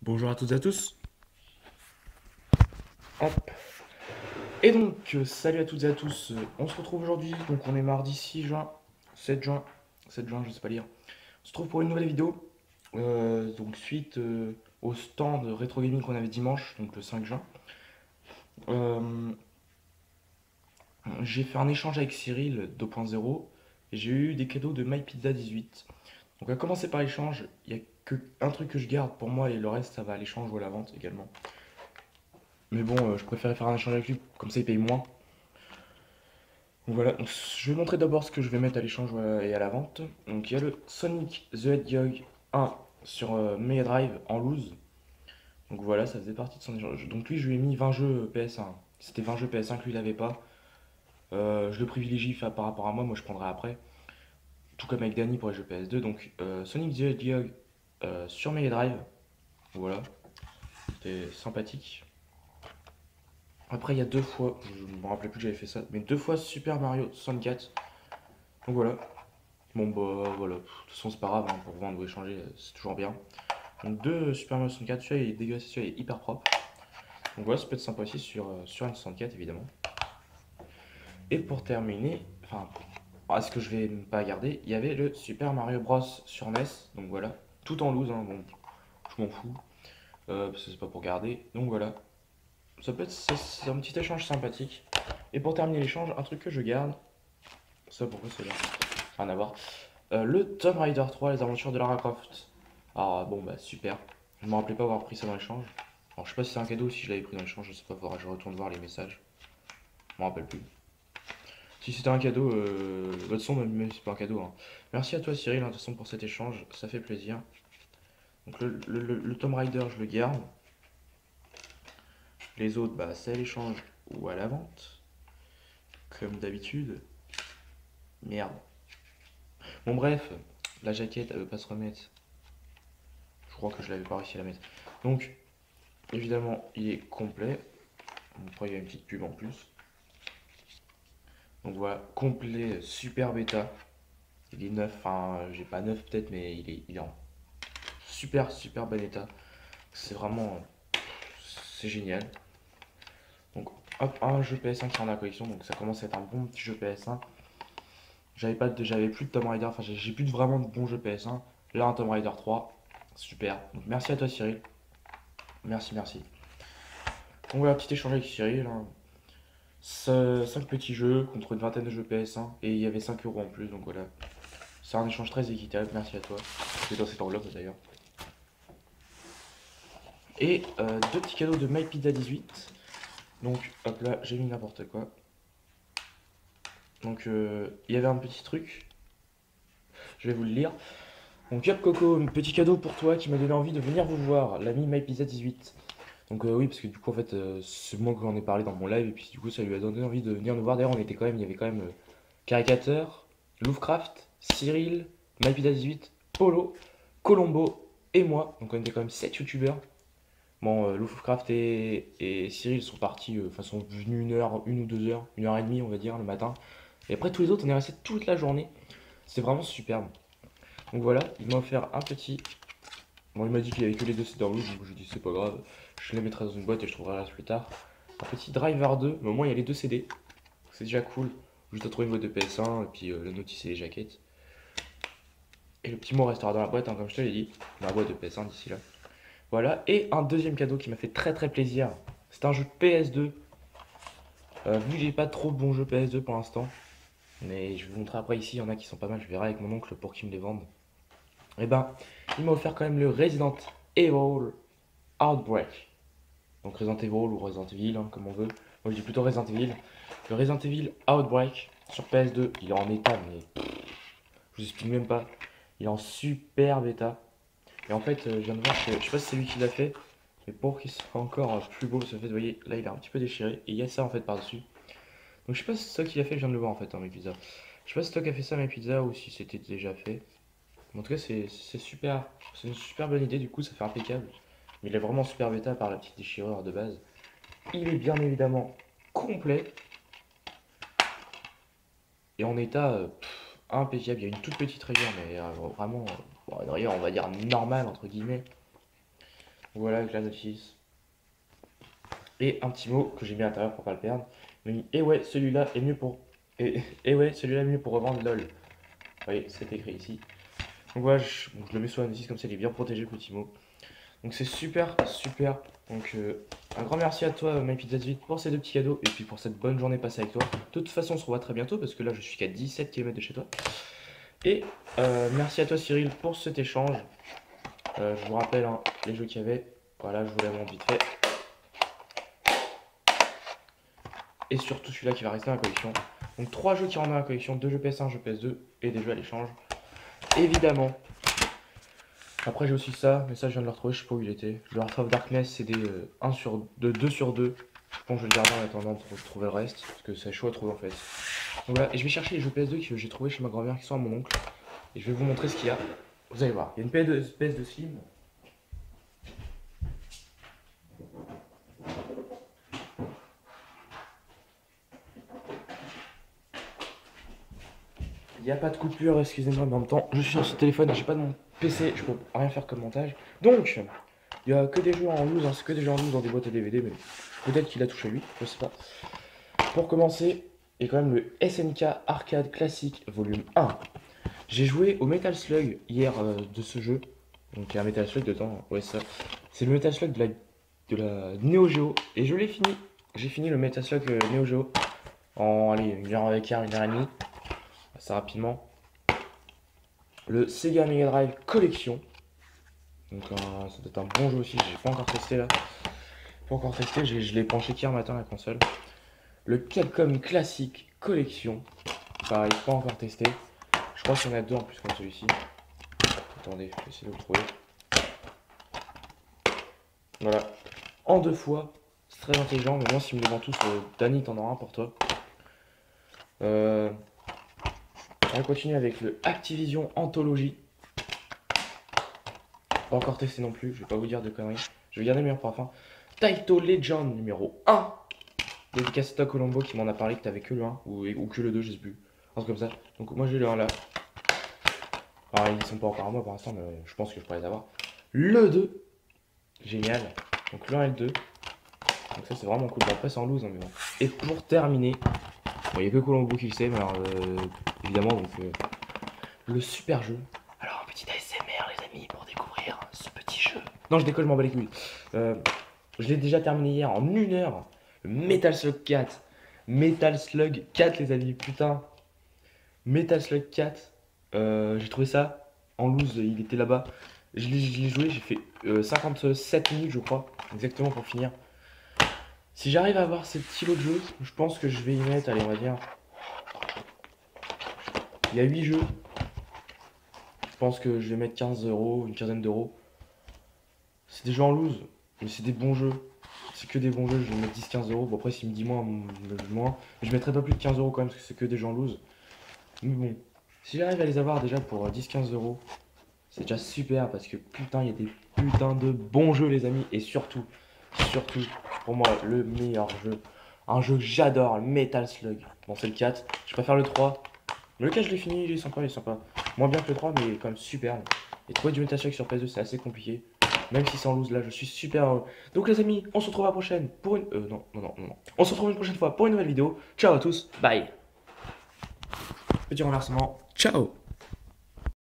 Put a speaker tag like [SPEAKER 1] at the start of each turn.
[SPEAKER 1] Bonjour à toutes et à tous. Hop. Et donc, salut à toutes et à tous. On se retrouve aujourd'hui. Donc, on est mardi 6 juin, 7 juin, 7 juin, je sais pas lire. On se retrouve pour une nouvelle vidéo. Donc, suite au stand rétro gaming qu'on avait dimanche, donc le 5 juin. Euh, j'ai fait un échange avec Cyril 2.0 et j'ai eu des cadeaux de MyPizza 18. Donc, on va commencer par l'échange. Il n'y a que un truc que je garde pour moi et le reste, ça va à l'échange ou à la vente également. Mais bon, je préférais faire un échange avec lui, comme ça il paye moins. Donc voilà, donc je vais montrer d'abord ce que je vais mettre à l'échange et à la vente. Donc il y a le Sonic the Hedgehog 1 sur Mega Drive en loose. Donc voilà, ça faisait partie de son échange. Donc lui, je lui ai mis 20 jeux PS1. C'était 20 jeux PS1 que lui, il avait pas. Je le privilégie par rapport à moi, moi je prendrai après. Tout comme avec Danny pour les jeux PS2. Donc Sonic the Hedgehog sur Mega Drive. Voilà, c'était sympathique. Après, il y a deux fois, je ne me rappelais plus que j'avais fait ça, mais deux fois Super Mario 64. Donc voilà. Bon bah voilà, de toute façon c'est pas grave, hein, pour vendre ou échanger, c'est toujours bien. Donc deux Super Mario 64, celui-là il est dégueulasse, celui-là il est hyper propre. Donc voilà, ça peut être sympa aussi sur une 64 évidemment. Et pour terminer, enfin, ce que je vais pas garder, il y avait le Super Mario Bros sur NES, donc voilà, tout en loose, hein, bon, je m'en fous, parce que c'est pas pour garder, donc voilà. Ça peut être c'est un petit échange sympathique. Et pour terminer l'échange, un truc que je garde, ça pourquoi c'est là, rien à voir. Le Tomb Raider 3, les aventures de Lara Croft. Ah bon bah super. Je me rappelais pas avoir pris ça dans l'échange. Alors je sais pas si c'est un cadeau ou si je l'avais pris dans l'échange, je sais pas, faudra que je retourne voir les messages. Je me rappelle plus. Si c'était un cadeau, votre son même si c'est pas un cadeau, hein. Merci à toi Cyril, hein, de toute façon pour cet échange, ça fait plaisir. Donc le Tomb Raider je le garde. Les autres bah c'est à l'échange ou à la vente. Comme d'habitude. Merde. Bon bref, la jaquette elle veut pas se remettre. Je crois que je l'avais pas réussi à la mettre. Donc évidemment, il est complet. Après, il y a une petite pub en plus. Donc voilà, complet, super bêta. Il est neuf, enfin, j'ai pas neuf peut-être, mais il est en super, super bon état. C'est vraiment, c'est génial. Donc, hop, un jeu PS1 qui est en la collection, donc ça commence à être un bon petit jeu PS1. J'avais plus de Tomb Raider, enfin, j'ai plus vraiment de bons jeux PS1. Là, un Tomb Raider 3, super. Donc, merci à toi, Cyril. Merci, merci. Donc voilà, petit échange avec Cyril, hein. 5 petits jeux contre une vingtaine de jeux PS1 et il y avait 5 euros en plus, donc voilà. C'est un échange très équitable, merci à toi. C'est dans cette enveloppe d'ailleurs. Et deux petits cadeaux de MyPizza 18. Donc hop là, j'ai mis n'importe quoi. Donc il y avait un petit truc, je vais vous le lire. Donc Yop Coco, un petit cadeau pour toi qui m'a donné envie de venir vous voir, l'ami MyPizza 18. Donc oui, parce que du coup en fait c'est moi qui en ai parlé dans mon live et puis du coup ça lui a donné envie de venir nous voir. D'ailleurs il y avait quand même Caricateur, Lovecraft, Cyril, MyPizza 18, Polo, Colombo et moi. Donc on était quand même 7 youtubeurs. Bon, Lovecraft et Cyril sont partis, enfin sont venus une ou 2 heures, 1 heure et demie on va dire le matin. Et après tous les autres on est restés toute la journée. C'était vraiment superbe. Donc voilà, il m'a offert un petit. Bon, il m'a dit qu'il avait que les deux CD en loose, donc je lui ai dit c'est pas grave, je les mettrai dans une boîte et je trouverai le reste plus tard. Un petit Driver 2, mais au moins il y a les deux CD, c'est déjà cool. Juste à trouver une boîte de PS1 et puis la notice et les jaquettes. Et le petit mot restera dans la boîte, hein, comme je te l'ai dit, dans la boîte de PS1 d'ici là. Voilà, et un deuxième cadeau qui m'a fait très très plaisir, c'est un jeu PS2. Vu que j'ai pas trop de bons jeux PS2 pour l'instant, mais je vais vous montrer après ici, il y en a qui sont pas mal, je verrai avec mon oncle pour qu'il me les vende. Et ben, il m'a offert quand même le Resident Evil Outbreak. Donc Resident Evil ou Resident Evil, hein, comme on veut. Moi je dis plutôt Resident Evil. Le Resident Evil Outbreak sur PS2, il est en état, mais je vous explique même pas. Il est en super bêta. Et en fait, je viens de voir que, je sais pas si c'est lui qui l'a fait, mais pour qu'il soit encore plus beau, ce fait, vous voyez, là il est un petit peu déchiré, et il y a ça en fait par-dessus. Donc je sais pas si c'est ça qu'il a fait, je viens de le voir en fait, hein, mes pizzas. Je sais pas si c'est toi qui a fait ça, mes pizzas, ou si c'était déjà fait. Mais en tout cas, c'est super, c'est une super bonne idée, du coup, ça fait impeccable. Mais il est vraiment super bêta par la petite déchirure de base. Il est bien évidemment complet, et en état impeccable. Il y a une toute petite rayure, mais vraiment, bon, une rayure, on va dire normale, entre guillemets. Voilà, avec la notice. Et un petit mot que j'ai mis à l'intérieur pour pas le perdre. Il m'a mis, et ouais, celui-là est mieux pour... Et ouais, celui-là est mieux pour revendre LOL. Vous voyez, c'est écrit ici. Donc voilà, je le mets sur la notice comme ça, il est bien protégé, le petit mot. Donc c'est super, super. Donc un grand merci à toi, MyPizza18, pour ces deux petits cadeaux et puis pour cette bonne journée passée avec toi. De toute façon, on se revoit très bientôt parce que là, je suis qu'à 17 km de chez toi. Et merci à toi, Cyril, pour cet échange. Je vous rappelle hein, les jeux qu'il y avait. Voilà, je vous les montre vite fait. Et surtout celui-là qui va rester dans la collection. Donc 3 jeux qui rentrent dans la collection, 2 jeux PS1, 1 jeu PS2 et des jeux à l'échange. Évidemment. Après j'ai aussi ça, mais ça je viens de le retrouver, je sais pas où il était. Le Heart of Darkness, c'est des 2 sur 2. Je pense que je vais le garder en attendant pour trouver le reste, parce que c'est chaud à trouver en fait. Donc voilà, et je vais chercher les jeux PS2 que j'ai trouvé chez ma grand-mère qui sont à mon oncle. Et je vais vous montrer ce qu'il y a. Vous allez voir, il y a une PS2 Slim. Il n'y a pas de coupure, excusez-moi, mais en même temps, je suis sur ce téléphone, j'ai pas de mon PC, je peux rien faire comme montage. Donc, il n'y a que des jeux en loose, hein, c'est que des jeux en loose dans des boîtes à DVD, mais peut-être qu'il a touché lui, je sais pas. Pour commencer, il y a quand même le SNK Arcade Classic Volume 1. J'ai joué au Metal Slug hier de ce jeu, donc il y a un Metal Slug dedans, ouais ça. C'est le Metal Slug de la Neo Geo, et je l'ai fini. J'ai fini le Metal Slug Neo Geo en, allez, 1h15, 1h30. Assez rapidement. Le Sega Mega Drive Collection. Donc ça doit être un bon jeu aussi, j'ai pas encore testé là. Pas encore testé, je l'ai penché hier matin la console. Le Capcom Classic Collection. Pareil, pas encore testé. Je crois qu'il y en a 2 en plus comme celui-ci. Attendez, je vais essayer de le trouver. Voilà. En 2 fois. C'est très intelligent, mais moi si me les vend tous, Danny t'en auras un pour toi. On va continuer avec le Activision Anthology. Pas encore testé non plus, je vais pas vous dire de conneries. Je vais garder le meilleur pour la fin. Taito Legend numéro 1. Dédicace à Colombo qui m'en a parlé que t'avais que le 1 ou que le 2, je sais plus. Un truc comme ça. Donc moi j'ai le 1 là. Alors ils sont pas encore à moi pour l'instant, mais je pense que je pourrais les avoir. Le 2. Génial. Donc le 1 et le 2. Donc ça c'est vraiment cool. Bon, après c'est en loose, hein, mais bon. Et pour terminer, bon, il n'y a que Colombo qui le sait, mais alors évidemment donc le super jeu. Alors un petit ASMR les amis pour découvrir ce petit jeu. Non je décolle, je m'en bats les couilles. Je l'ai déjà terminé hier en 1 heure. Le Metal Slug 4. Metal Slug 4 les amis, putain. Metal Slug 4. J'ai trouvé ça en loose, il était là-bas. Je l'ai joué, j'ai fait 57 minutes je crois, exactement pour finir. Si j'arrive à avoir ces petits lots de jeux, je pense que je vais y mettre, allez on va dire. Il y a 8 jeux. Je pense que je vais mettre 15 euros, une quinzaine d'euros. C'est des jeux en loose, mais c'est des bons jeux. C'est que des bons jeux, je vais mettre 10-15 euros. Bon après s'il me dit moins, moins. Je mettrai pas plus de 15 euros quand même, parce que c'est que des jeux en loose. Mais bon, si j'arrive à les avoir déjà pour 10-15 euros, c'est déjà super parce que putain, il y a des putains de bons jeux les amis. Et surtout, pour moi, le meilleur jeu. Un jeu que j'adore, le Metal Slug. Bon, c'est le 4, je préfère le 3. Mais le 4, je l'ai fini, il est sympa, il est sympa. Moins bien que le 3, mais quand même super. Et trouver du Metal Slug sur PS2, c'est assez compliqué. Même si c'est en loose, là, je suis super heureux. Donc les amis, on se retrouve à la prochaine pour une... non. On se retrouve une prochaine fois pour une nouvelle vidéo. Ciao à tous, bye. Petit remerciement, ciao.